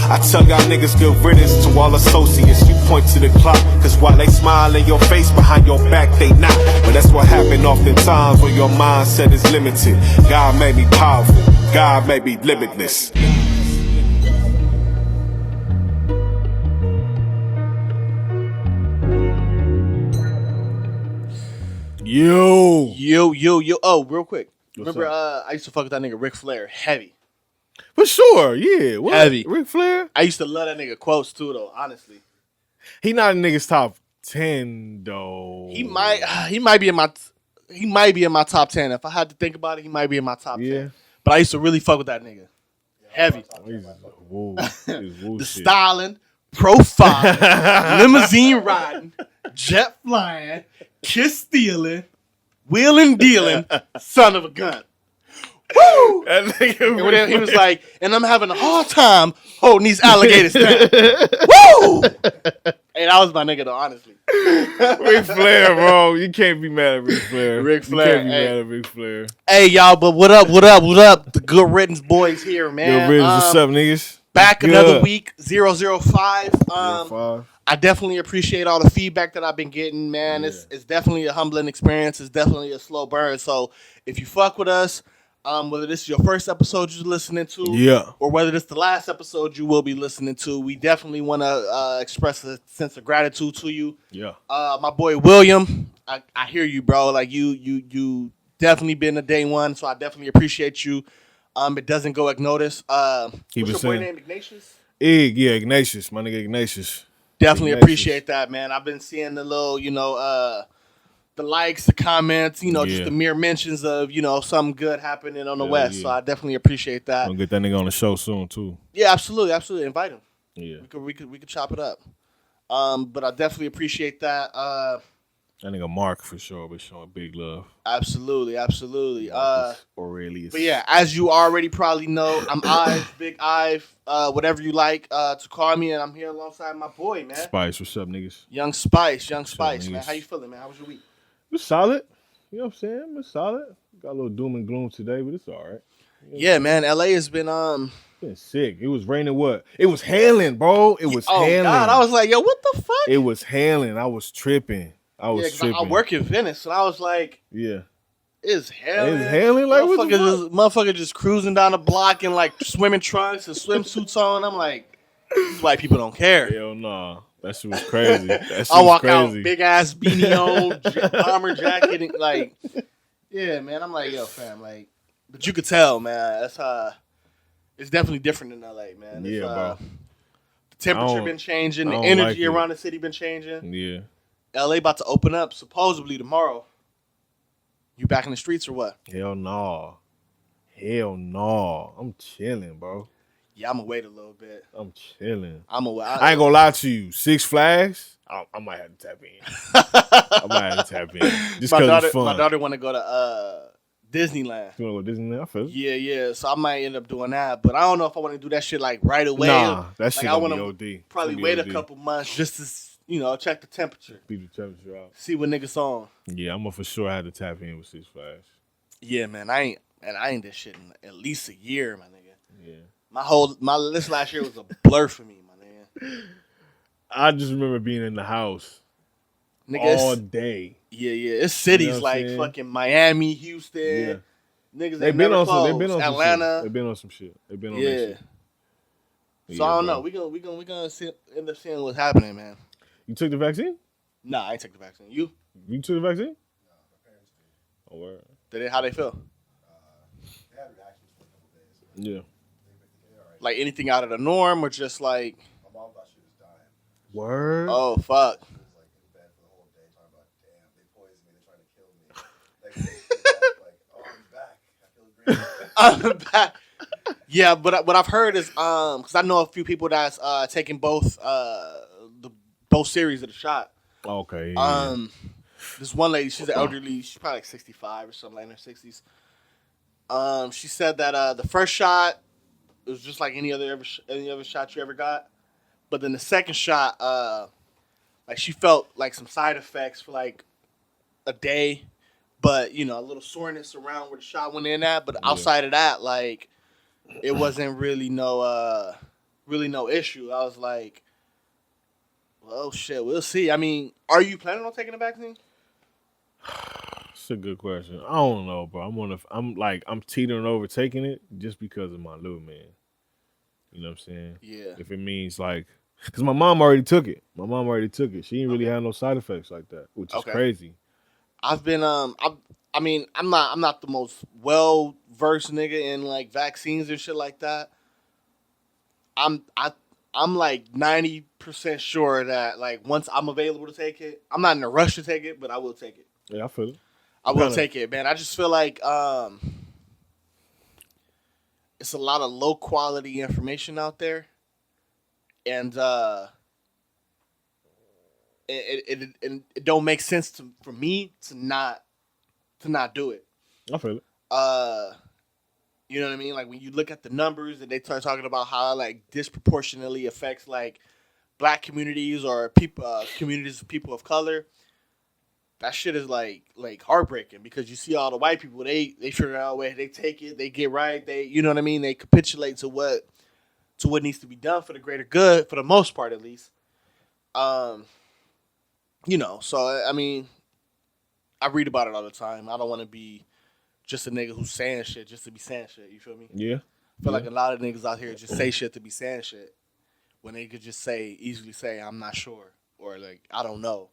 I tell y'all niggas good riddance to all associates. You point to the clock, cause while they smile in your face, behind your back they not. But that's what happened oftentimes when your mindset is limited. God made me powerful, God made me limitless. Yo. Oh, real quick. What's Remember, I used to fuck with that nigga Ric Flair, heavy. For sure, yeah. What? Heavy. Ric Flair? I used to love that nigga quotes too, though. Honestly, He not a nigga's top 10 though. he might be in my top 10. If I had to think about it, he might be in my top 10. But I used to really fuck with that nigga, heavy. The styling, profile, limousine riding, jet flying, kiss stealing, wheeling dealing, son of a gun. Woo! That nigga And then he was like, and I'm having a hard time holding these alligators down. Woo! Hey, that was my nigga though, honestly. Ric Flair, bro. You can't be mad at Ric Flair. Ric Flair. You can't be mad at Ric Flair. Hey, y'all, but what up? The Good Riddance boys here, man. Yo, Riddance, what's up, niggas? Back Good. another week, 005. 05. I definitely appreciate all the feedback that I've been getting, man. Yeah. It's definitely a humbling experience. It's definitely a slow burn. So if you fuck with us, whether this is your first episode you're listening to, or whether this is the last episode you will be listening to, we definitely want to express a sense of gratitude to you. Yeah. My boy William, I hear you, bro. Like you definitely been a day one, so I definitely appreciate you. It doesn't go unnoticed. What's your boy name? Ignatius? Ignatius, my nigga Ignatius. Definitely appreciate that, man. I've been seeing the little, the likes, the comments, just the mere mentions of, something good happening on the West. Yeah. So I definitely appreciate that. We'll get that nigga on the show soon too. Yeah, absolutely. Invite him. Yeah. We could chop it up. But I definitely appreciate that. That nigga Mark for sure be showing big love. Absolutely. Aurelius. But yeah, as you already probably know, I'm Ive, Big Ive, whatever you like to call me, and I'm here alongside my boy, man. Spice, what's up, niggas? Young Spice, man. How you feeling, man? How was your week? It was solid. You know what I'm saying? It was solid. Got a little doom and gloom today, but it's all right. Yeah, man. LA has been been sick. It was raining. What? It was hailing, bro. It was hailing. God, I was like, yo, what the fuck? It was hailing. I was tripping. I work in Venice, and I was like, yeah, it's hailing. It's hailing. Like motherfucker just cruising down the block in like swimming trunks and swimsuits on. I'm like, these white people don't care. Hell no. That shit was crazy. I walk out, big ass beanie on, bomber jacket, and like, yeah, man. I'm like, yo, fam, like, but you could tell, man. That's it's definitely different in LA, man. Yeah, bro. The temperature been changing, the energy around the city been changing. Yeah. LA about to open up supposedly tomorrow. You back in the streets or what? Hell no. I'm chilling, bro. Yeah, I'm gonna wait a little bit. I'm chilling. I ain't gonna lie to you. Six Flags, I might have to tap in. Just because it's fun. My daughter want to go to Disneyland. You want to go to Disneyland? I feel it. Yeah. So I might end up doing that, but I don't know if I want to do that shit like right away. Nah, that shit I gonna be OD. Probably wait a couple months just to check the temperature. Beat the temperature out. See what niggas on. Yeah, I'm gonna for sure have to tap in with Six Flags. Yeah, man. I ain't this shit in at least a year, my nigga. Yeah. This last year was a blur for me, my nigga. I just remember being in the house all day. Yeah. It's cities like fucking Miami, Houston. Yeah. Niggas they've been on Atlanta. They've been on some shit. They've been on that shit. So I don't know. We gonna end up seeing what's happening, man. You took the vaccine? Nah, I ain't took the vaccine. You took the vaccine? No, my parents did. Oh, word. How they feel? They had reactions for a couple days. Yeah. They all right. Like anything out of the norm, or just like? My mom thought she was dying. Word. Oh fuck. She was like in bed for the whole day talking about, damn, they poisoned me. They're trying to kill me. Like, like, oh, I'm back. I feel great. I'm back. Yeah, but what I've heard is because I know a few people that's taking both both series of the shot. Okay. Yeah. This one lady, she's elderly. She's probably like 65 or something, like in her 60s. She said that the first shot it was just like any other shot you ever got, but then the second shot, like she felt like some side effects for like a day, but a little soreness around where the shot went in at. But outside of that, like it wasn't really no really no issue. I was like, well, shit, we'll see. I mean, are you planning on taking the vaccine? It's a good question. I don't know, bro. I'm teetering over taking it just because of my little man. You know what I'm saying? Yeah. If it means like, because my mom already took it. She didn't really have no side effects like that, which is crazy. I've been I'm not the most well versed nigga in like vaccines and shit like that. I'm like 90% sure that like once I'm available to take it, I'm not in a rush to take it, but I will take it. Yeah, I feel it. I will take it, man. I just feel like it's a lot of low quality information out there, and it don't make sense for me to not do it. I feel it. You know what I mean? Like when you look at the numbers and they start talking about how it, like disproportionately affects like black communities or people communities of people of color. That shit is like heartbreaking because you see all the white people they figure out a way, they take it, they get right, they, you know what I mean, they capitulate to what needs to be done for the greater good for the most part at least. You know, so I mean, I read about it all the time. I don't want to be just a nigga who's saying shit just to be saying shit. You feel me? Yeah. I feel like a lot of niggas out here just say shit to be saying shit when they could just easily say I'm not sure or like I don't know.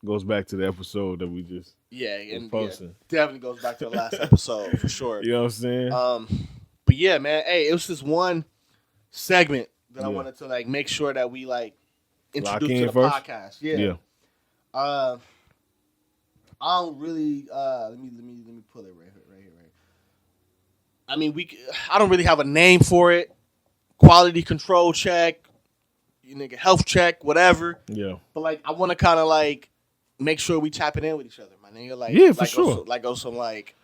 Goes back to the episode that we just posting. Definitely goes back to the last episode for sure. You know what I'm saying? But yeah, man. Hey, it was just one segment that I wanted to like make sure that we like introduce to the podcast. Yeah. I don't really. Let me pull it right here. I mean, I don't really have a name for it. Quality control check, you nigga health check, whatever. Yeah. But like, I want to kind of like make sure we tapping in with each other, my nigga. Like, yeah, for sure. Go some like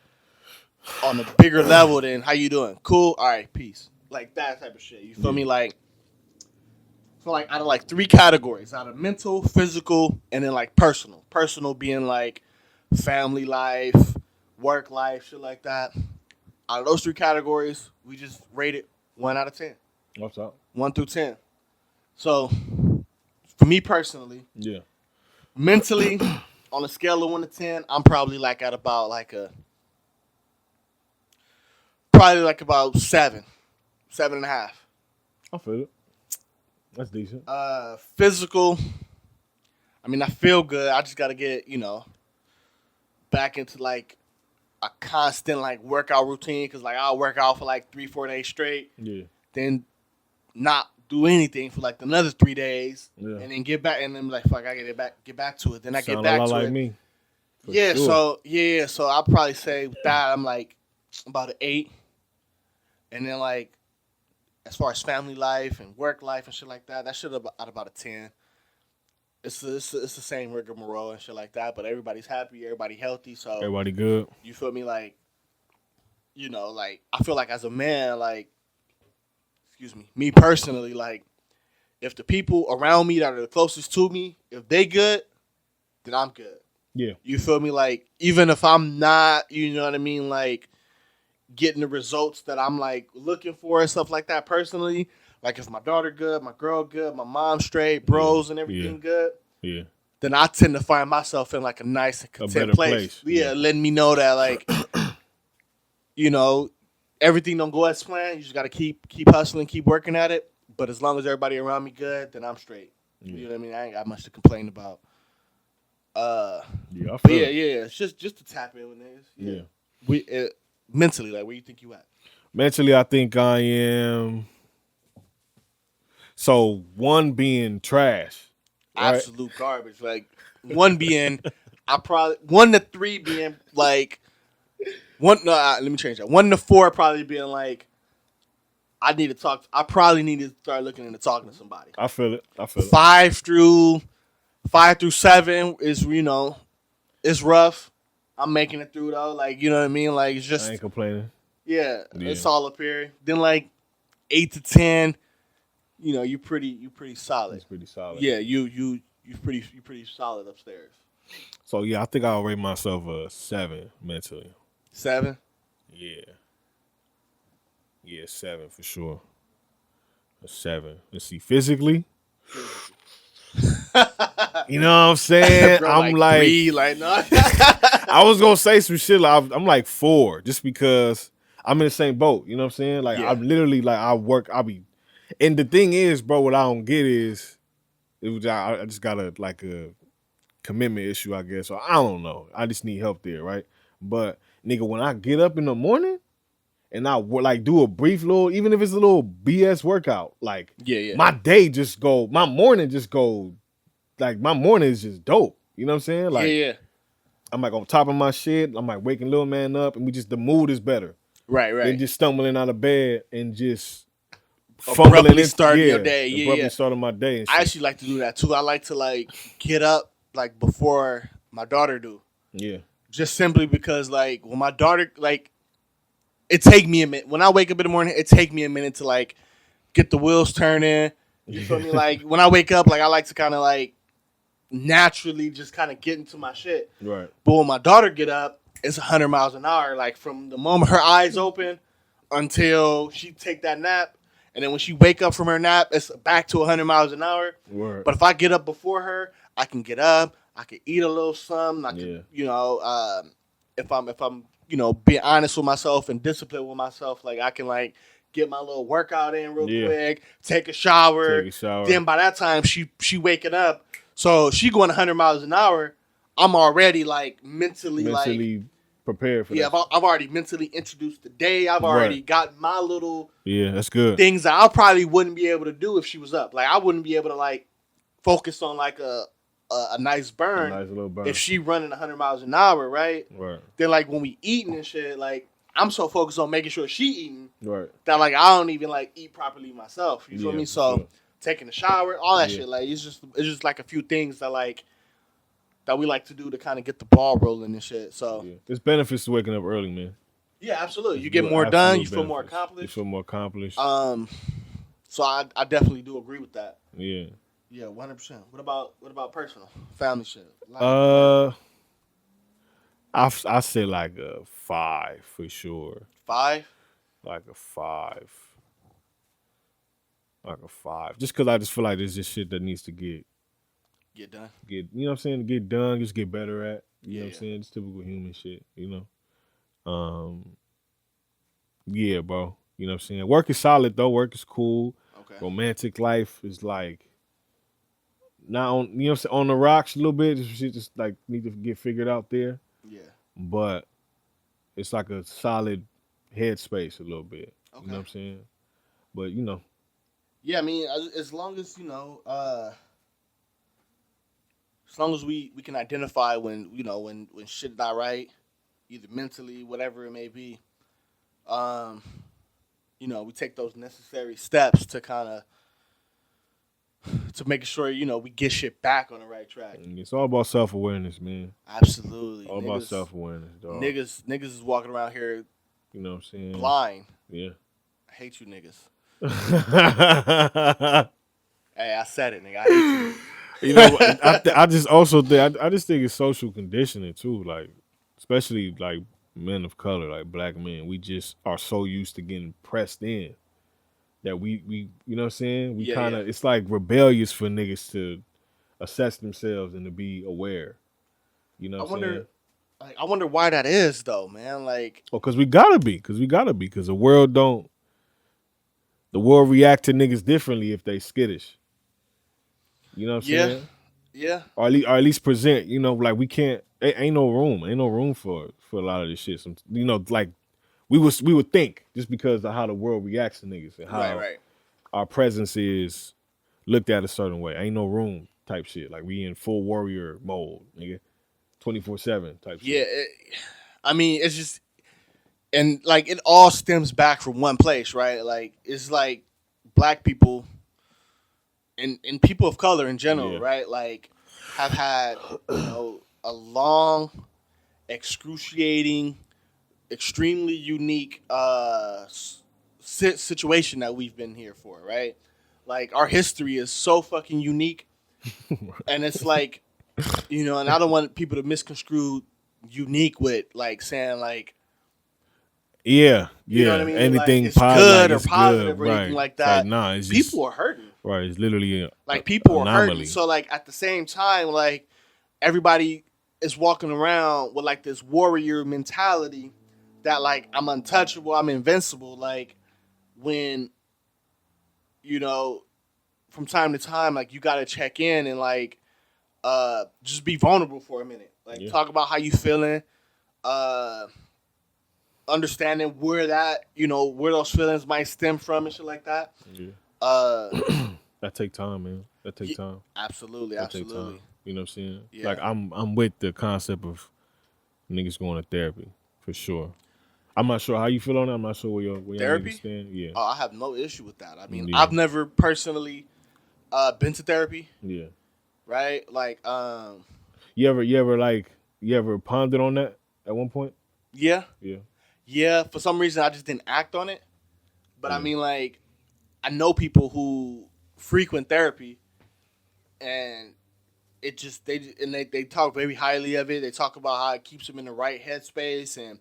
on a bigger level than how you doing? Cool. All right, peace. Like that type of shit. You feel me? Like, so like out of like 3 categories, out of mental, physical, and then like personal. Personal being like family life, work life, shit like that. Out of those 3 categories, we just rated 1 out of 10. What's up? 1 through 10. So, for me personally, mentally, on a scale of 1 to 10, I'm probably like at about like about 7, 7.5. I feel it. That's decent. Physical, I mean, I feel good. I just got to get, back into like a constant like workout routine because like I'll work out for like 3-4 days straight. Yeah. Then not do anything for like another 3 days, and then get back, and then like fuck, I get back to it. Then I get back to it. Me. Yeah, sure. So I'll probably say with that I'm like about an 8, and then like as far as family life and work life and shit like that, that should have at about a 10. It's the same rigmarole and shit like that, but everybody's happy, everybody healthy, so everybody good. You feel me? Like, like I feel like as a man, like. Excuse me. Me personally, like, if the people around me that are the closest to me, if they good, then I'm good. Yeah. You feel me? Like, even if I'm not, you know what I mean, like, getting the results that I'm, like, looking for and stuff like that personally, like, if my daughter good, my girl good, my mom straight, bros and everything good, then I tend to find myself in, like, a nice and content place. Yeah, letting me know that, like, everything don't go as planned. You just gotta keep hustling, keep working at it. But as long as everybody around me good, then I'm straight. You know what I mean? I ain't got much to complain about. It's just to tap in with niggas. Yeah. Mentally, like, where you think you at? Mentally, I think I am. So 1 being trash, right? Absolute garbage. Like 1 being, 1 to 3 being like. Let me change that. 1 to 4 probably being like, I probably need to start looking into talking to somebody. I feel it. 5 through 7 is, it's rough. I'm making it through though. Like, you know what I mean? Like, it's just. I ain't complaining. Yeah. It's all up here. Then like 8 to 10, you pretty solid. It's pretty solid. Yeah, you pretty solid upstairs. So yeah, I think I'll rate myself a 7 mentally. 7? Yeah. Yeah, 7 for sure. A 7. Let's see. Physically. You know what I'm saying? Bro, I'm like 3, like no. I was gonna say some shit. Like, I'm like 4, just because I'm in the same boat. You know what I'm saying? Like Yeah. I'm literally like I work. And the thing is, bro, what I don't get is I just got a commitment issue, I guess. So I don't know. I just need help there, right? But nigga, when I get up in the morning and I like do a brief little, even if it's a little BS workout, like my day just go, my morning just go, like my morning is just dope. You know what I'm saying? Like I'm like on top of my shit. I'm like waking little man up, and the mood is better. Right. Than just stumbling out of bed and just abruptly starting your day. Abruptly starting my day. And I actually like to do that too. I like to like get up like before my daughter do. Yeah. Just simply because like when my daughter like it take me a minute. When I wake up in the morning, it take me a minute to like get the wheels turning. You feel me? Like when I wake up, like I like to kind of like naturally just kind of get into my shit. Right. But when my daughter get up, it's 100 miles an hour. Like from the moment her eyes open until she take that nap. And then when she wake up from her nap, it's back to 100 miles an hour. Word. But if I get up before her, I can get up. I can eat a little something. I can, you know, if I'm, you know, being honest with myself and disciplined with myself, like I can like get my little workout in real quick, take a shower. Then by that time she waking up, so she going 100 miles an hour. I'm already like mentally like prepared for that. I've already mentally introduced the day. I've already got my little that's good things that I probably wouldn't be able to do if she was up. Like I wouldn't be able to like focus on like a nice burn, little burn if she running 100 miles an hour, right? Then like when we eating and shit, like I'm so focused on making sure she eating that like I don't even like eat properly myself. You feel me? So taking a shower, all that shit, like it's just like a few things that like that we like to do to kind of get the ball rolling and shit. So there's benefits to waking up early, man. Yeah, absolutely. You get more done. You feel more accomplished. So I definitely do agree with that. Yeah. Yeah, 100%. What about personal family shit? I say like a 5 for sure. 5? Like a 5. Like a 5. Just because I just feel like there's just shit that needs to get done. You know what I'm saying? Get done, just get better at. You know what I'm saying? It's typical human shit, you know? Yeah, bro. You know what I'm saying? Work is solid though. Work is cool. Okay. Romantic life is like not on, you know what I'm saying, on the rocks a little bit. Shit just like need to get figured out there. Yeah. But it's like a solid headspace a little bit. Okay. You know what I'm saying? But you know. Yeah, I mean, as long as, you know, as long as we can identify when, you know, when shit not right, either mentally, whatever it may be, you know, we take those necessary steps to kind of to making sure, you know, we get shit back on the right track. It's all about self-awareness, man. Absolutely. All about self-awareness, dog. Niggas is walking around here, you know what I'm saying, blind. Yeah. I hate you niggas. Hey, I said it, nigga. I hate you. You know, I just also think I just think it's social conditioning too, like especially like men of color, like black men. We just are so used to getting pressed in that we you know what I'm saying? We kind of it's like rebellious for niggas to assess themselves and to be aware. You know what I'm saying? Like, I wonder why that is though, man. Like, because we gotta be, because the world react to niggas differently if they skittish. You know what I'm saying? Yeah. Or at least present, you know, like we can't. Ain't no room for a lot of this shit. You know, like we would think just because of how the world reacts to niggas and how our presence is looked at a certain way. Ain't no room type shit. Like we in full warrior mode, nigga, 24/7 type shit. Yeah, I mean, it's just, and like it all stems back from one place, right? Like it's like black people. And people of color in general, right? Like, have had, you know, a long, excruciating, extremely unique situation that we've been here for, right? Like, our history is so fucking unique. And it's like, you know, and I don't want people to misconstrue unique with, like, saying, like, Yeah, You know what I yeah. mean? Anything Like, it's good or it's positive good, or anything right? like It's like that. nah, it's just People are hurting. right. It's literally a Like people are hurting. anomaly. So like at the same time, like everybody is walking around with like this warrior mentality that like I'm untouchable, I'm invincible. Like when you know from time to time, like you got to check in and like just be vulnerable for a minute. Like talk about how you feeling. Uh, Understanding where that where those feelings might stem from and shit like that. Yeah. Uh, That take time, man. That take time. Absolutely, That take absolutely. time. You know what I'm saying? Yeah. Like I'm with the concept of niggas going to therapy for sure. I'm not sure how you feel on that. I'm not sure where your Therapy? niggas stand. Yeah. Oh, I have no issue with that. I mean, Yeah. I've never personally been to therapy, Yeah. right? Like, You ever pondered on that at one point? yeah, Yeah. yeah. For some reason, I just didn't act on it. But I Yeah. mean, like, I know people who frequent therapy, and they talk very highly of it. They talk about how it keeps them in the right headspace, and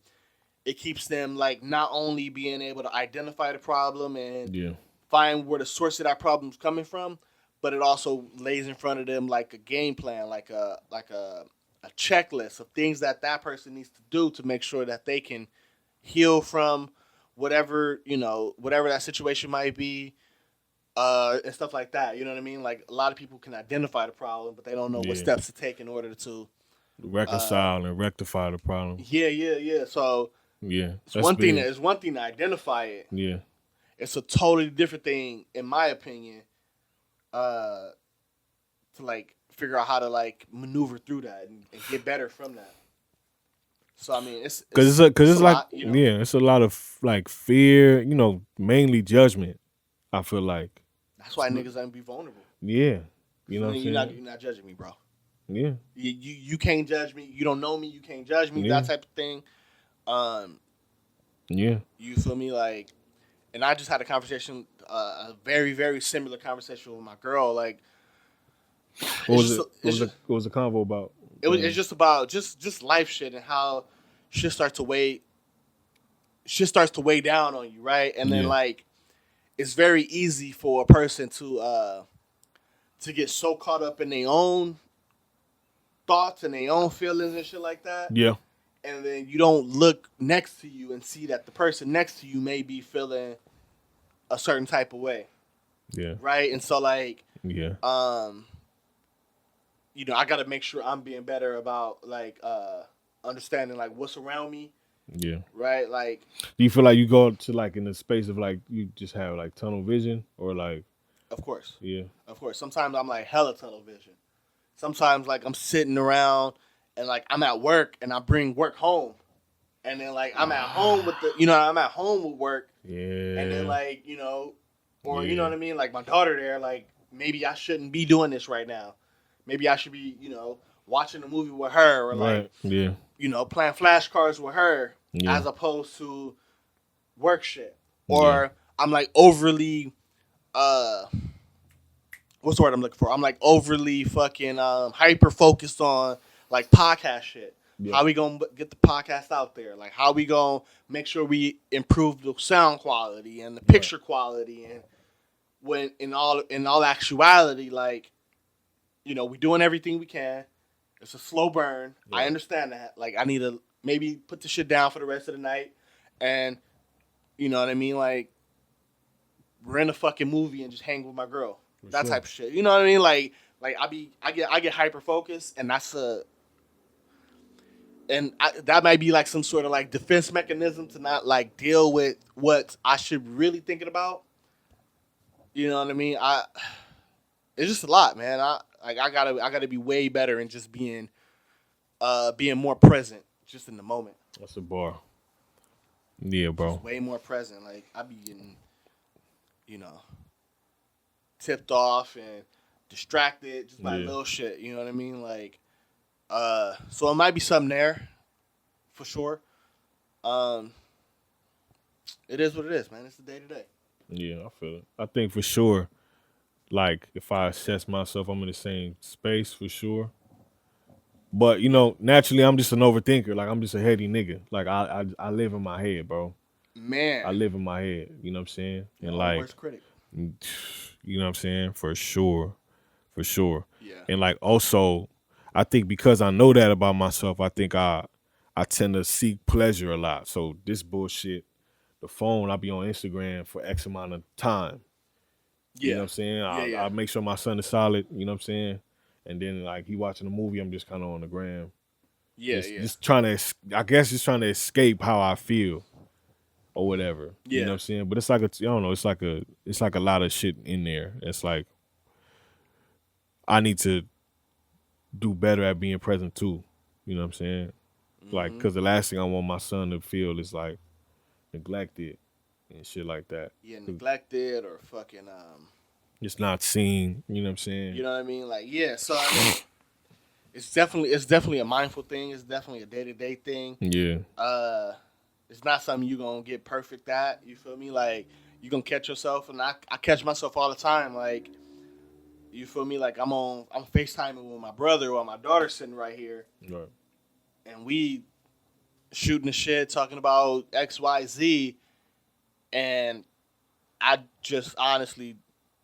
it keeps them like not only being able to identify the problem and find where the source of that problem is coming from, but it also lays in front of them like a game plan, like a checklist of things that person needs to do to make sure that they can heal from whatever whatever that situation might be, and stuff like that. You know what I mean? Like a lot of people can identify the problem, but they don't know what steps to take in order to reconcile and rectify the problem. Yeah. So it's that's one big. thing. It's one thing to identify it. Yeah. It's a totally different thing, in my opinion, to like figure out how to like maneuver through that and get better from that. So I mean, it's it's like lot, it's a lot of like fear, mainly judgment. I feel like that's why niggas don't be vulnerable. Yeah, you know what I'm saying? You're not judging me, bro. Yeah, you can't judge me. You don't know me. You can't judge me. That type of thing. Yeah, you feel me? Like, and I just had a conversation, a very very similar conversation with my girl. Like, what was the convo about? It's just about just life shit and how shit starts to weigh down on you, right? And then like it's very easy for a person to get so caught up in their own thoughts and their own feelings and shit like that. Yeah. And then you don't look next to you and see that the person next to you may be feeling a certain type of way. Yeah. Right? And so like I gotta make sure I'm being better about like understanding like what's around me. Yeah. Right? Like, do you feel like you go to like in the space of like you just have like tunnel vision or like? Of course. Yeah. Of course. Sometimes I'm like hella tunnel vision. Sometimes like I'm sitting around and like I'm at work and I bring work home. And then like I'm at home with I'm at home with work. Yeah. And then like, you know what I mean? Like my daughter there, like maybe I shouldn't be doing this right now. Maybe I should be, watching a movie with her or like, playing flashcards with her as opposed to work shit. Or I'm like overly, what's the word I'm looking for? I'm like overly fucking hyper focused on like podcast shit. Yeah. How we gonna get the podcast out there? Like how we gonna make sure we improve the sound quality and the picture quality, and when in all actuality, like, we doing everything we can. It's a slow burn. Yeah. I understand that. Like I need to maybe put the shit down for the rest of the night, and you know what I mean. Like rent a fucking movie and just hang with my girl. That type of shit. You know what I mean? Like I get hyper focused, and that might be like some sort of like defense mechanism to not like deal with what I should really thinking about. You know what I mean? It's just a lot, man. I gotta be way better in just being more present, just in the moment. That's a bar. Yeah, bro. Just way more present. Like I be getting, tipped off and distracted just by little shit. You know what I mean? Like, so it might be something there, for sure. It is what it is, man. It's the day to day. Yeah, I feel it. I think for sure, like if I assess myself, I'm in the same space for sure. But naturally, I'm just an overthinker. Like I'm just a heady nigga. Like I live in my head, bro. Man, I live in my head. You know what I'm saying? And like, worst critic. You know what I'm saying? For sure. Yeah. And like also, I think because I know that about myself, I think I tend to seek pleasure a lot. So this bullshit, the phone, I'll be on Instagram for X amount of time. Yeah. You know what I'm saying? I make sure my son is solid, you know what I'm saying? And then like he watching a movie, I'm just kind of on the gram. Yeah, just trying to, I guess just trying to escape how I feel or whatever. Yeah. You know what I'm saying? But it's like I don't know, it's like a lot of shit in there. It's like I need to do better at being present too. You know what I'm saying? Like, because the last thing I want my son to feel is like neglected and shit like that. Yeah, neglected or fucking it's not seen. You know what I'm saying? You know what I mean? Like, yeah. So I mean, it's definitely a mindful thing. It's definitely a day-to-day thing. Yeah. It's not something you're gonna get perfect at. You feel me? Like, you're gonna catch yourself, and I catch myself all the time. Like, you feel me? Like, I'm FaceTiming with my brother while my daughter's sitting right here. Right. And we shooting the shit, talking about X, Y, Z, and I just honestly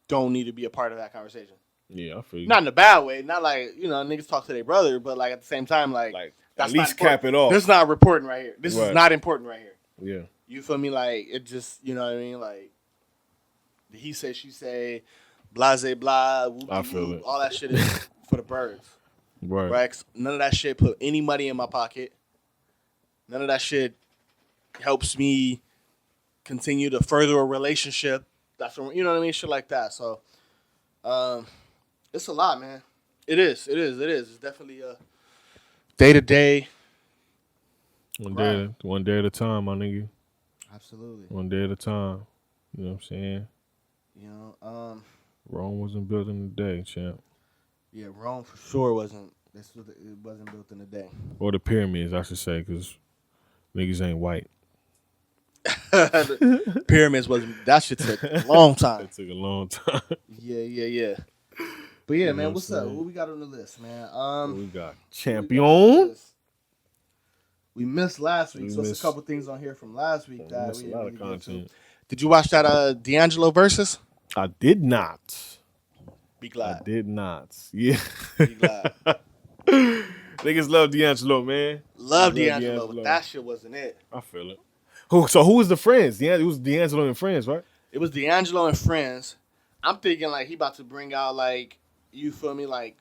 don't need to be a part of that conversation. Yeah, I feel you. Not in a bad way. Not like, niggas talk to their brother, but like at the same time, like at least cap it off. This is not important right here. This is not important right here. Yeah. You feel me? Like, it just, you know what I mean? Like, he say, she say, blase, blah, whoop, I feel it. All that shit is for the birds. Right. None of that shit put any money in my pocket. None of that shit helps me continue to further a relationship. That's, you know what I mean? Shit like that. So, it's a lot, man. It is. It's definitely a day-to-day. One day at a time, my nigga. Absolutely. One day at a time. You know what I'm saying? Rome wasn't built in a day, champ. Yeah, Rome for sure wasn't. It wasn't built in a day. Or the pyramids, I should say, because niggas ain't white. Pyramids wasn't. That shit took a long time. It took a long time. Yeah. But yeah, man, what's up? What we got on the list, man? We got champion. We missed last week, so there's a couple things on here from last week that missed a lot of content. Did you watch that D'Angelo Verzuz? I did not. Be glad. I did not. Yeah. Be glad. Niggas love D'Angelo, man. Love D'Angelo, but that shit wasn't it. I feel it. Who was the friends? It was D'Angelo and friends, right? It was D'Angelo and friends. I'm thinking like he about to bring out like, you feel me, like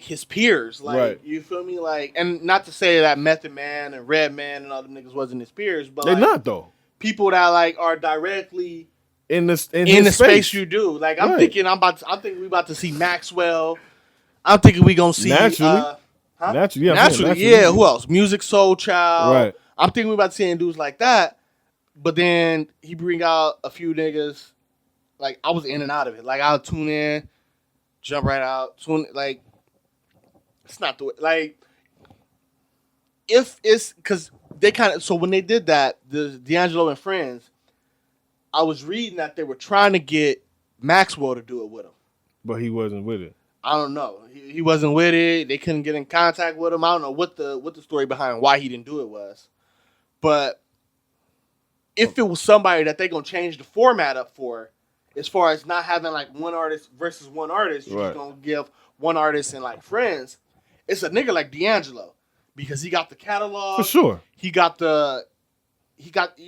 his peers, like right. You feel me, like, and not to say that Method Man and Red Man and all them niggas wasn't his peers, but they're like, not though. People that like are directly in the space you do. Like I'm thinking we about to see Maxwell. I'm thinking we gonna see naturally. Yeah. Who else? Music Soul Child. Right. I'm thinking we about to see dudes like that. But then he bring out a few niggas. Like I was in and out of it. Like I'll tune in, jump right out. Like it's not the way. Like if it's because they kind of. So when they did that, the D'Angelo and friends, I was reading that they were trying to get Maxwell to do it with him, but he wasn't with it. I don't know. He wasn't with it. They couldn't get in contact with him. I don't know what the story behind why he didn't do it was. But if it was somebody that they're going to change the format up for, as far as not having like one artist versus one artist, you're just going to give one artist and like friends, it's a nigga like D'Angelo. Because he got the catalog. For sure. He got, you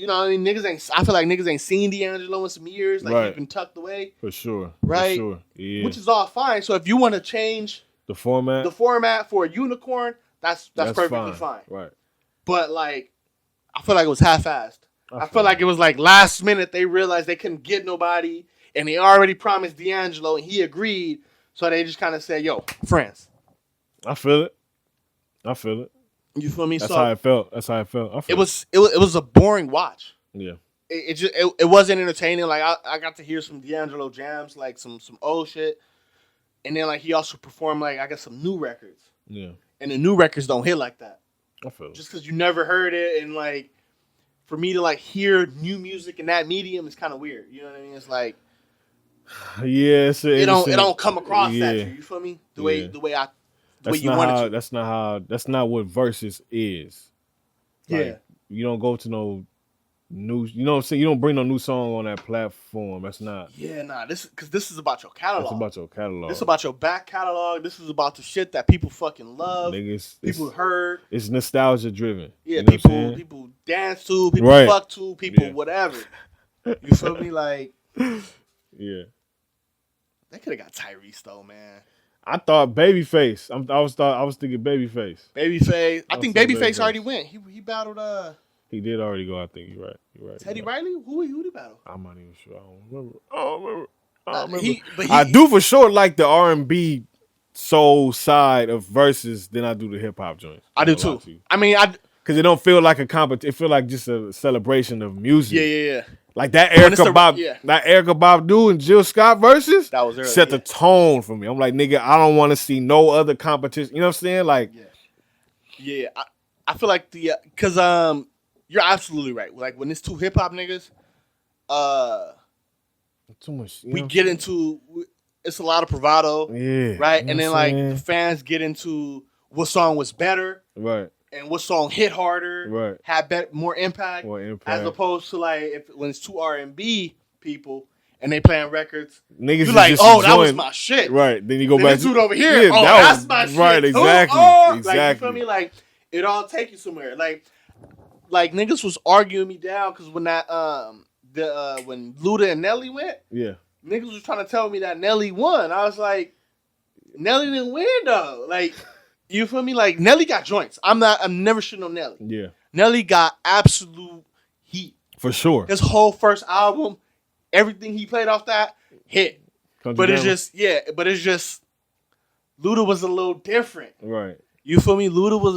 know what I mean? I feel like niggas ain't seen D'Angelo in some years. Like, he's been tucked away. For sure. Right? For sure. Yeah. Which is all fine. So if you want to change the format for a unicorn, that's perfectly fine. Right. But, like, I feel like it was half-assed. I feel like it was, like, last minute they realized they couldn't get nobody, and they already promised D'Angelo, and he agreed. So they just kind of said, yo, friends. I feel it. You feel me? That's how I felt. It was a boring watch. Yeah. It wasn't entertaining. Like I got to hear some D'Angelo jams, like some old shit, and then like he also performed like I guess some new records. Yeah. And the new records don't hit like that. I feel it. Just because you never heard it, and like for me to like hear new music in that medium is kind of weird. You know what I mean? It's like it don't come across that you feel me? The way That's not what Verzuz is. Like, yeah. You don't go to no new. You know what I'm saying? You don't bring no new song on that platform. That's not. Yeah, nah. This is about your catalog. That's about your catalog. This is about your back catalog. This is about the shit that people fucking love. Niggas, people heard. It's nostalgia driven. Yeah, you know people dance to, people fuck to, people whatever. You feel me? Like, yeah. They could have got Tyrese though, man. I thought Babyface. I was thinking Babyface. Babyface. I think Babyface already went. He battled. He did already go. I think you're right. Teddy Riley. Who did he battle? I'm not even sure. I don't remember. But I do for sure like the R&B soul side of Versus than I do the hip hop joints. I do too. I mean, because it don't feel like a competition. It feel like just a celebration of music. Yeah. Like that Erykah Badu and Jill Scott Versus that was early, set the tone for me. I'm like, nigga, I don't want to see no other competition. You know what I'm saying? Like, yeah. I feel like because you're absolutely right. Like when it's two hip hop niggas, too much. We get into it's a lot of bravado, right? And then like the fans get into what song was better, right? And what song hit harder, right? Had more impact, as opposed to like when it's two R&B people and they playing records, niggas you're like, oh, that was my shit, right? Then you go back to it over here, that's my shit, right? Exactly, Like you feel me? Like it all take you somewhere. Like niggas was arguing me down because when that when Luda and Nelly went, niggas was trying to tell me that Nelly won. I was like, Nelly didn't win though. Like, you feel me? Like Nelly got joints. I'm never shitting on Nelly. Yeah. Nelly got absolute heat. For sure. His whole first album, everything he played off that hit. It's just Luda was a little different. Right. You feel me? Luda was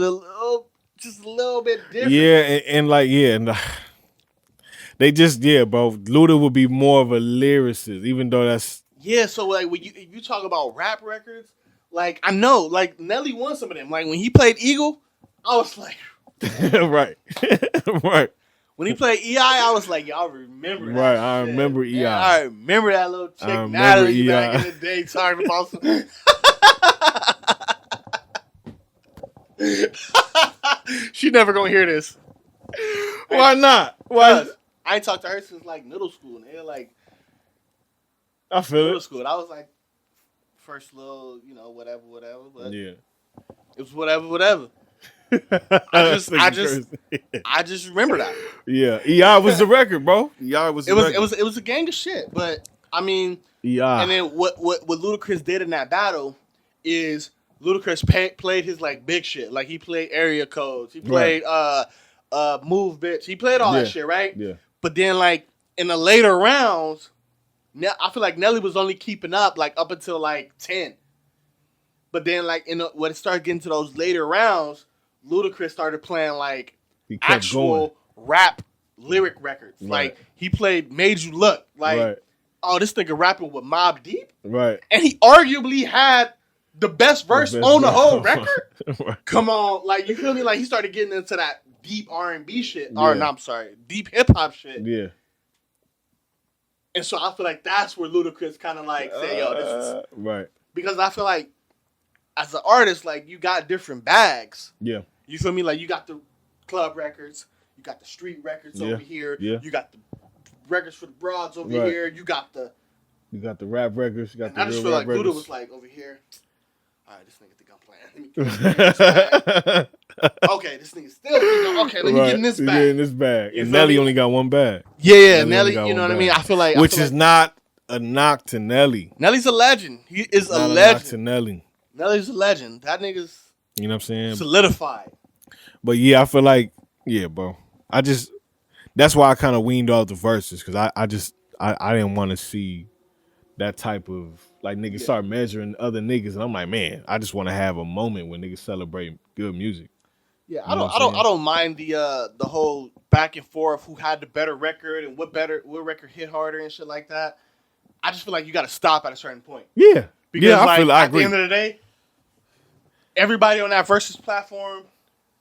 just a little bit different. Yeah, and they just bro. Luda would be more of a lyricist, even though that's So like when you talk about rap records, like I know, like Nelly won some of them. Like when he played Eagle, I was like, right, right. When he played EI, I was like, y'all remember that? Right, I remember EI. I remember that little chick Natalie back in the day talking about some. She never gonna hear this. Why not? Why? I ain't talked to her since like middle school. And they're like, I feel middle school. I was like, first little, whatever. But it was whatever. I just remember that. Yeah, EI was the record, bro. EI was. It was a gang of shit. But I mean, EI. And then what Ludacris did in that battle is Ludacris played his like big shit. Like he played area codes. He played move bitch. He played all that shit, right? Yeah. But then like in the later rounds, I feel like Nelly was only keeping up like up until like 10. But then like when it started getting to those later rounds, Ludacris started playing like actual rap lyric records. Right. Like he played Made You Look. Like, oh, this nigga rapping with Mobb Deep. Right. And he arguably had the best verse on the whole record. Right. Come on, like you feel me? Like he started getting into that deep R&B shit. Yeah. Or no, I'm sorry, deep hip hop shit. Yeah. And so I feel like that's where Ludacris kind of like say, yo, this is right. Because I feel like as an artist, like you got different bags. Yeah. You feel me? Like you got the club records, you got the street records over here. Yeah. You got the records for the broads over here. You got the rap records. You got the I just feel like records. Luda was like over here. All right, this nigga think I'm playing. Okay, this nigga still thinking, okay, let me get in this bag. Get in this bag. And Nelly only got one bag. Yeah, Nelly, you know what I mean? I feel like which is not a knock to Nelly. Nelly's a legend. He is a legend. Knock to Nelly. Nelly's a legend. That nigga's you know what I'm saying? Solidified. But yeah, I feel like bro. That's why I kind of weaned off the verses because I didn't want to see that type of like niggas start measuring other niggas, and I'm like, man, I just want to have a moment when niggas celebrate good music. Yeah, I don't mind the whole back and forth who had the better record and what record hit harder and shit like that. I just feel like you got to stop at a certain point. Yeah, because I agree. At the end of the day, everybody on that Versus platform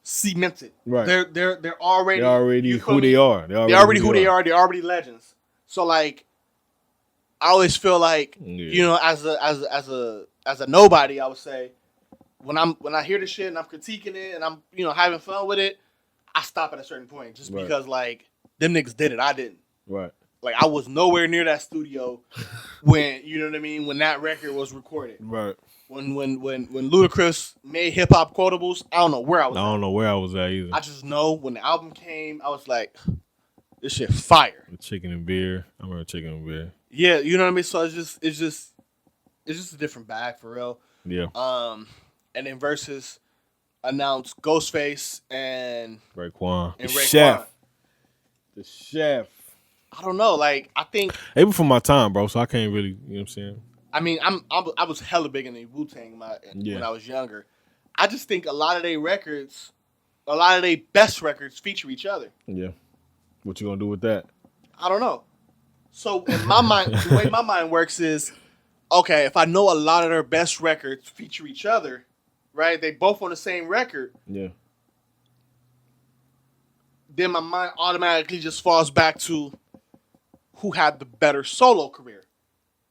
cemented. Right, they're already who they are. They're already who they are. They're already legends. So like, I always feel like as a nobody, I would say when I hear the shit and I'm critiquing it and I'm having fun with it, I stop at a certain point just because like Them niggas did it. I didn't. Right. Like, I was nowhere near that studio when, you know what I mean, when that record was recorded. Right. When Ludacris made hip hop quotables, I don't know where I was. I don't know where I was at either. I just know when the album came, I was like, this shit fire. The chicken and beer. I remember chicken and beer. Yeah, you know what I mean. So it's just a different bag for real. Yeah. And then Verzuz announced Ghostface and Raekwon. and The Raekwon. chef. The chef. I don't know. Like, I think. They before my time, bro. So I can't really. You know what I'm saying? I mean, I was hella big in the Wu-Tang when I was younger. I just think a lot of their records, a lot of their best records feature each other. Yeah. What you gonna do with that? I don't know. So in my mind, the way my mind works is, okay, if I know a lot of their best records feature each other, right? They both on the same record. Yeah. Then my mind automatically just falls back to who had the better solo career.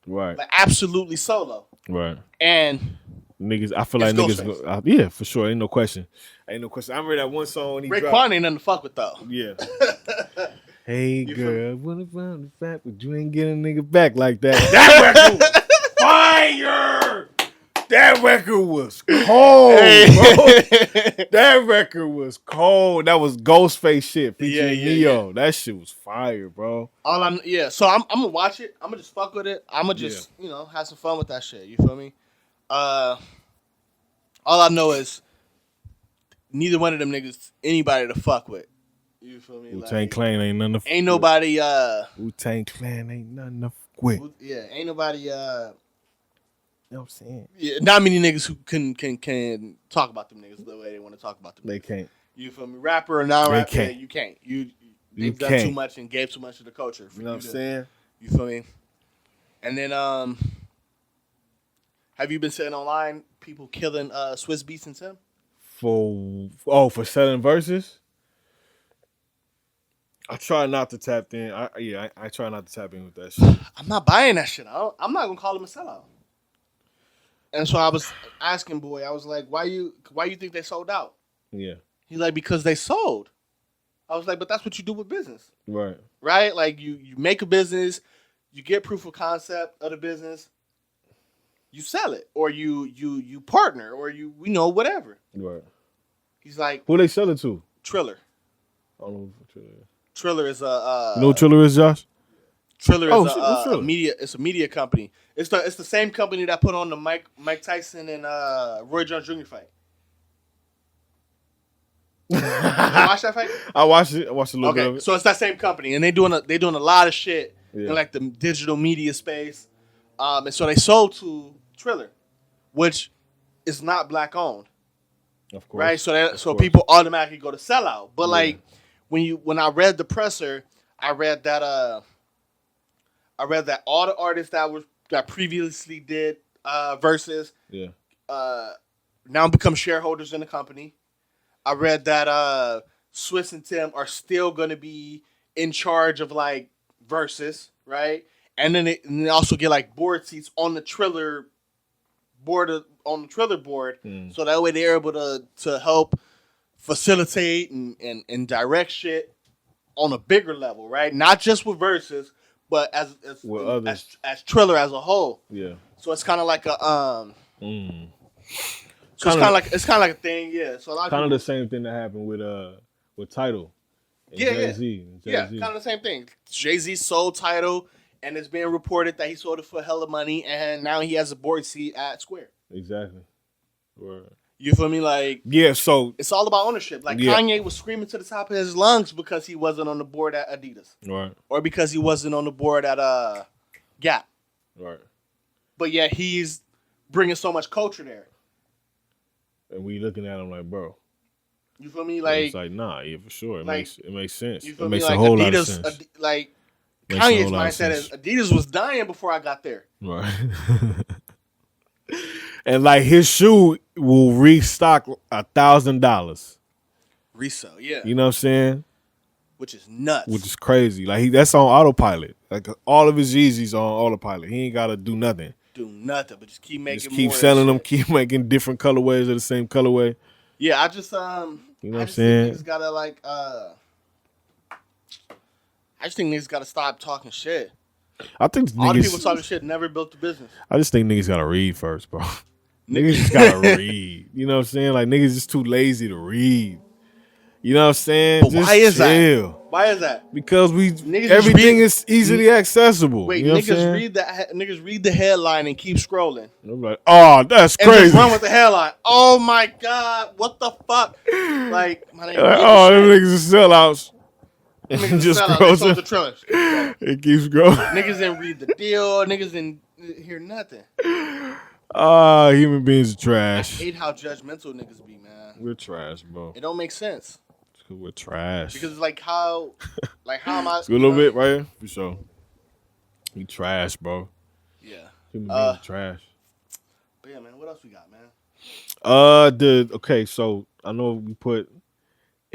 Right. Like, absolutely solo. Right. And niggas, I feel like it's niggas, yeah, for sure. Ain't no question. I remember that one song he dropped. Raekwon ain't nothing to fuck with, though. Yeah. Hey, girl, wanna find the fact, but you ain't getting a nigga back like that. That record was fire! That record was cold, bro. That record was cold. That was Ghostface shit featuring Neo. Yeah. That shit was fire, bro. So I'm gonna watch it. I'm gonna just fuck with it. I'm gonna just, have some fun with that shit. You feel me? All I know is neither one of them niggas anybody to fuck with. You feel me? Wu-Tang Clan ain't nothing to fuck with. Ain't nobody Wu-Tang Clan ain't nothing to fuck with. Yeah, ain't nobody You know what I'm saying? Yeah, not many niggas who can talk about them niggas the way they want to talk about them. They niggas. can't. You feel me? Rapper or non-rapper, can't. You can't. They've done too much and gave too much to the culture. You know what I'm saying? You feel me? And then have you been seeing online people killing Swiss Beats and Tim? For selling verses? I try not to tap in. I try not to tap in with that shit. I'm not buying that shit. I'm not gonna call him a sellout. And so I was asking boy, I was like, why you think they sold out? Yeah. He's like, because they sold. I was like, but that's what you do with business. Right. Right? Like you make a business, you get proof of concept of the business, you sell it, or you partner, or whatever. Right. He's like, who they sell it to? Triller. I don't know who Triller is. Triller is a you know who Triller is, Josh? Triller is a media. It's a media company. It's the same company that put on the Mike Tyson and Roy Jones Jr. fight. Did you watch that fight? I watched it. I watched a little bit of it. So it's that same company, and they're doing a lot of shit in like the digital media space. And so they sold to Triller, which is not black owned. Of course. Right? So people automatically go to sellout. But like when I read the presser, I read that all the artists that previously did Verzuz now become shareholders in the company. I read that Swiss and Tim are still gonna be in charge of like Verzuz, right? And then they also get like board seats on the Triller board, so that way they're able to help facilitate and direct shit on a bigger level, right? Not just with Verzuz, but as Triller as a whole. Yeah. So it's kind of like a So it's kind of like a thing, yeah. So kind of the same thing that happened with Tidal. Jay-Z. Kind of the same thing. Jay-Z sold Tidal, and it's being reported that he sold it for a hell of money, and now he has a board seat at Square. Exactly. Right. You feel me? Like, so it's all about ownership. Like Kanye was screaming to the top of his lungs because he wasn't on the board at Adidas, right? Or because he wasn't on the board at Gap, right? But yet he's bringing so much culture there. And we looking at him like, bro. You feel me? Like, it's like, nah, yeah, for sure. It makes sense. You feel it me? makes Like a whole Adidas, lot of sense. Like Kanye's mindset is Adidas was dying before I got there. Right. And like his shoe will restock $1,000. Resale, yeah. You know what I'm saying? Which is nuts. Which is crazy. Like that's on autopilot. Like all of his Yeezys on autopilot. He ain't gotta do nothing. But just keep making. Just keep selling them. Keep making different colorways of the same colorway. Yeah, I just you know what I'm saying? He's gotta like I just think niggas gotta stop talking shit. I think All the people talking shit never built the business. I just think niggas gotta read first, bro. Niggas just gotta read. You know what I'm saying? Like niggas just too lazy to read. You know what I'm saying? But just why is chill. that? Why is that? Because Niggas everything is easily accessible. Wait, you know niggas read the headline and keep scrolling. I'm like, oh, that's And crazy. just run with the headline. Oh my god, what the fuck? Like, my name Oh, them niggas are sellouts. niggas just sell out. scrolls They sold in. the trillers. It keeps growing. Niggas didn't read the deal. Niggas didn't hear nothing. Human beings are I trash. hate how judgmental niggas be, man. We're trash, bro. It don't make sense. We're trash. Because it's like how am I? It's a little bit, right? For sure. We trash, bro. Yeah. Human beings are trash. But yeah, man. What else we got, man? Okay, so I know we put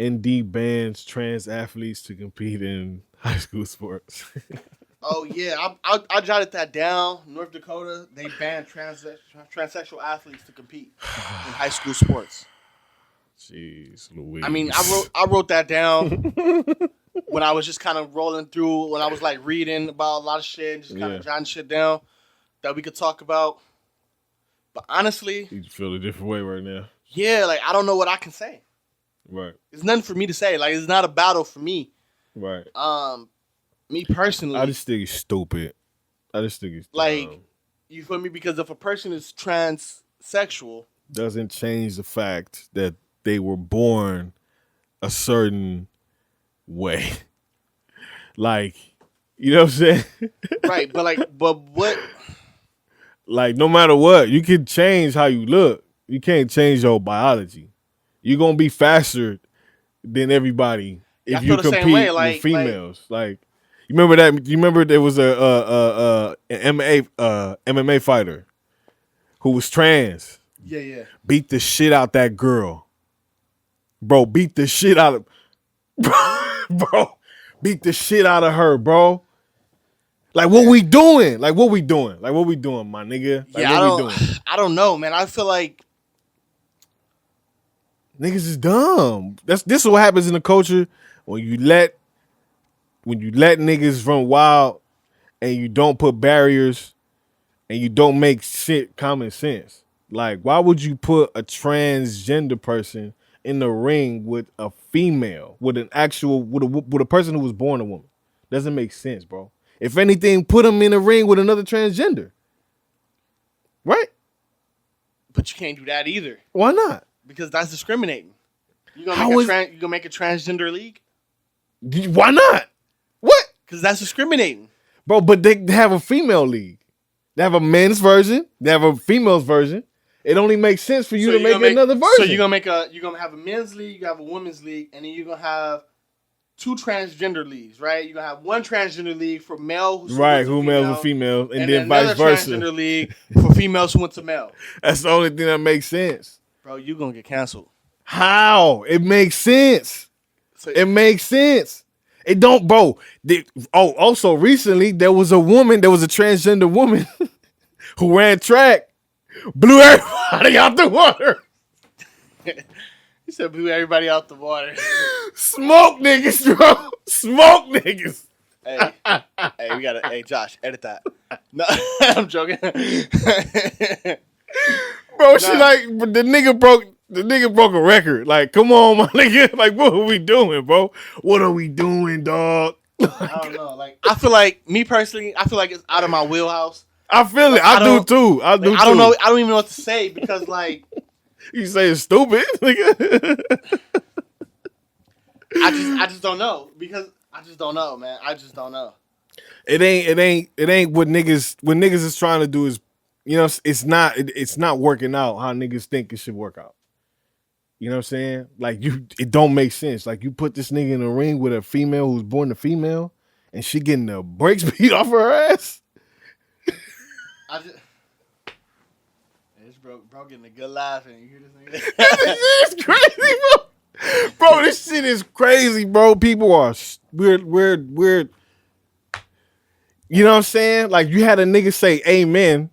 ND bans trans athletes to compete in high school sports. Oh yeah, I jotted that down. North Dakota, they banned transsexual athletes to compete in high school sports. Jeez Louise. I mean, I wrote that down when I was just kind of rolling through, when I was like reading about a lot of shit and just kind of jotting shit down that we could talk about. But honestly, you feel a different way right now. Yeah, like I don't know what I can say. Right. It's nothing for me to say. Like it's not a battle for me. Right. Me personally, I just think it's stupid. I just think it's like you feel me, because if a person is transsexual, doesn't change the fact that they were born a certain way. Like, you know what I'm saying? Right, but what? Like, no matter what, you can change how you look. You can't change your biology. You're gonna be faster than everybody if you compete with females. Like, you remember that? You remember there was an MMA fighter who was trans. Yeah. Beat the shit out that girl. Bro, beat the shit out of bro. Beat the shit out of her, bro. Like what we doing? Like what we doing, my nigga? Like, yeah, what we doing? I don't know, man. I feel like niggas is dumb. This is what happens in the culture when you let niggas run wild and you don't put barriers and you don't make shit common sense. Like, why would you put a transgender person in the ring with a female, with an actual, with a person who was born a woman? Doesn't make sense, bro. If anything, put them in the ring with another transgender. Right? But you can't do that either. Why not? Because that's discriminating. You gonna make a transgender league? Why not? What? Because that's discriminating. Bro, but they have a female league. They have a men's version. They have a female's version. It only makes sense for you to make another version. So you're gonna have a men's league, you have a women's league, and then you're gonna have two transgender leagues, right? You're gonna have one transgender league for male who males and females, and then vice versa. Transgender league for females who went to male. That's the only thing that makes sense. Bro, you're gonna get canceled. How? It makes sense. It makes sense. It don't, bro. Also recently there was a transgender woman who ran track, blew everybody out the water. He said blew everybody out the water. Smoke niggas, bro. Smoke niggas. Hey, we gotta. Hey, Josh, edit that. No, I'm joking. Bro, she like the nigga broke a record. Like, come on, my nigga. Like, what are we doing, bro? What are we doing, dog? I don't know. Like, I feel like me personally, I feel like it's out of my wheelhouse. I feel it. I do too. I don't know. I don't even know what to say because, like, you say it's stupid. I just don't know because I just don't know, man. I just don't know. It ain't what niggas is trying to do is, you know, it's not working out how niggas think it should work out. You know what I'm saying? Like it don't make sense. Like you put this nigga in a ring with a female who's born a female and she getting the brakes beat off her ass. Bro getting a good laugh and you hear this nigga. It's crazy, bro. Bro, this shit is crazy, bro. People are weird. You know what I'm saying? Like you had a nigga say amen.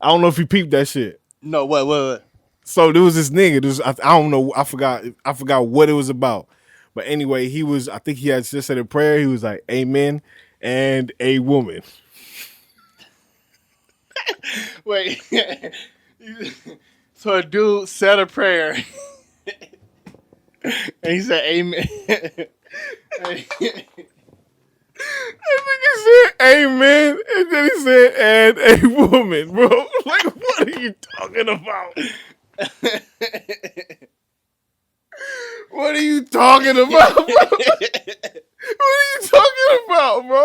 I don't know if you peeped that shit. No, what? So there was this nigga. I don't know. I forgot what it was about. But anyway, I think he had just said a prayer. He was like, amen, and a woman. Wait. So a dude said a prayer. And he said, amen. I think he said amen, and then he said, and a woman, bro. Like, what are you talking about? What are you talking about, bro? What are you talking about, bro?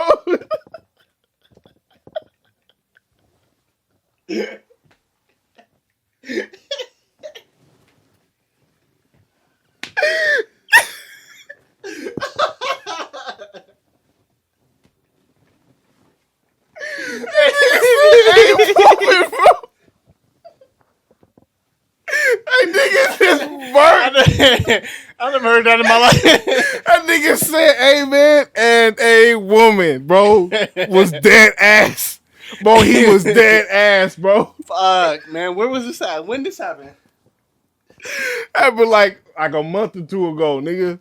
I never heard that in my life. That nigga said amen, and a woman, bro, was dead ass. Bro, he was dead ass, bro. Fuck, man. Where was this at? When this happened? Happened like a month or two ago, nigga.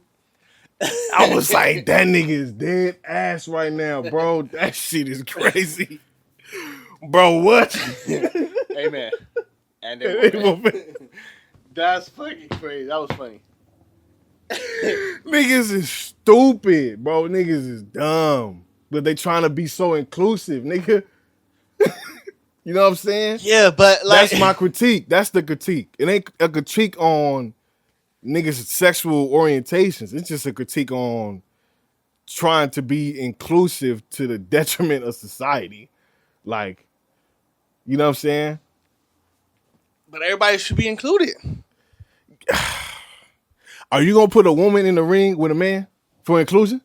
I was like, that nigga is dead ass right now, bro. That shit is crazy. Bro, what? Amen. And A woman. That's fucking crazy. That was funny. Niggas is stupid, bro. Niggas is dumb. But they trying to be so inclusive, nigga. You know what I'm saying? Yeah, but like, that's my critique. That's the critique. It ain't a critique on niggas' sexual orientations. It's just a critique on trying to be inclusive to the detriment of society. Like, you know what I'm saying? But everybody should be included. Are you gonna put a woman in the ring with a man for inclusion?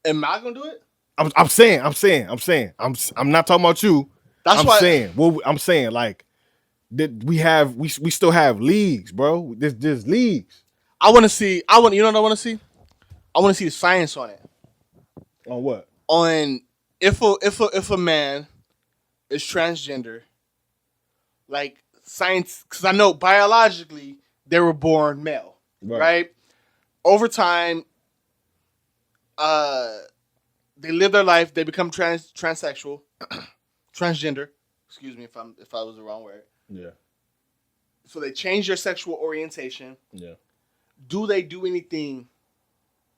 Am I gonna do it? I'm saying. I'm not talking about you. That's I'm why saying. Well, I'm saying like that we still have leagues, bro. There's leagues. You know what I want to see? I want to see the science on it. On what? On if a man is transgender, like science, because I know biologically they were born male, right? Over time, they live their life, they become transsexual, transgender. Excuse me if I was the wrong word. Yeah. So they change their sexual orientation. Yeah. Do they do anything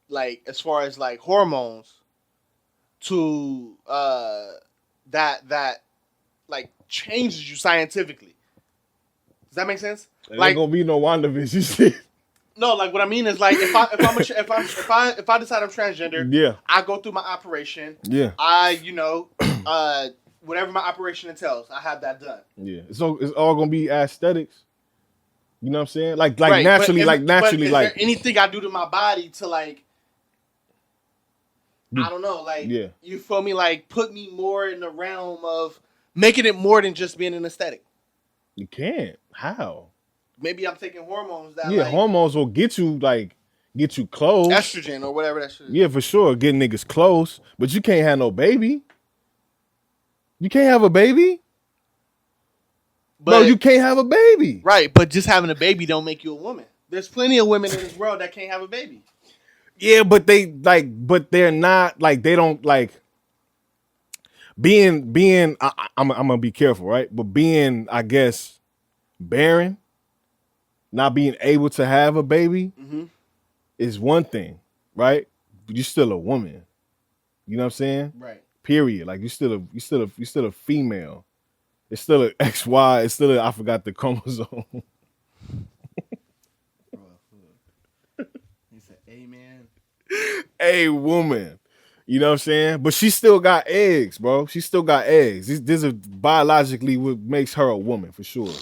like as far as like hormones to that like changes you scientifically? Does that make sense? There like ain't gonna be no WandaVision shit. No, like what I mean is like if I decide I'm transgender, yeah, I go through my operation. Yeah, I whatever my operation entails, I have that done. Yeah, so it's all gonna be aesthetics. You know what I'm saying? Like right, naturally, but is like there anything I do to my body to like I don't know, like you feel me, like put me more in the realm of making it more than just being an aesthetic. You can't. How? Maybe I'm taking hormones that hormones will get you close. Estrogen or whatever that shit is. Yeah, for sure. Get niggas close. But you can't have no baby. You can't have a baby. Bro, you can't have a baby. Right, but just having a baby don't make you a woman. There's plenty of women in this world that can't have a baby. Yeah, but they're not like they don't like being I'm gonna be careful, right? But being, I guess, barren, not being able to have a baby is one thing, right? But you're still a woman. You know what I'm saying? Right. Period. Like you're still a female. It's still an XY. It's still I forgot the chromosome. He said, "Amen." A woman. You know what I'm saying? But she still got eggs, bro. She still got eggs. This is biologically what makes her a woman for sure.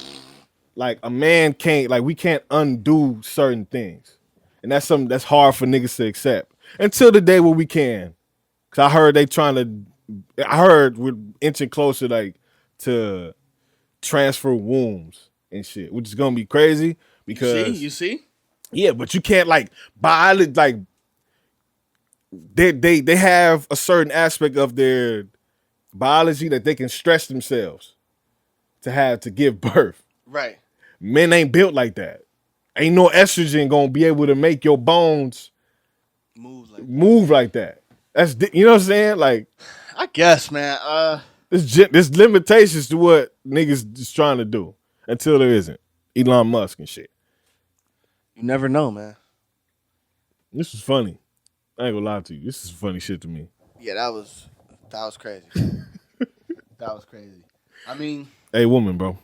Like a man can't, like we can't undo certain things. And that's something that's hard for niggas to accept. Until the day where we can. Cause I heard we're inching closer like to transfer wombs and shit, which is gonna be crazy because you see? Yeah, but you can't like like they have a certain aspect of their biology that they can stretch themselves to give birth. Right. Men ain't built like that. Ain't no estrogen gonna be able to make your bones move like that. That's you know what I'm saying? Like, I guess, man. there's limitations to what niggas is trying to do until there isn't. Elon Musk and shit. You never know, man. This was funny. I ain't gonna lie to you. This is funny shit to me. Yeah, that was crazy. That was crazy. I mean, hey, woman, bro.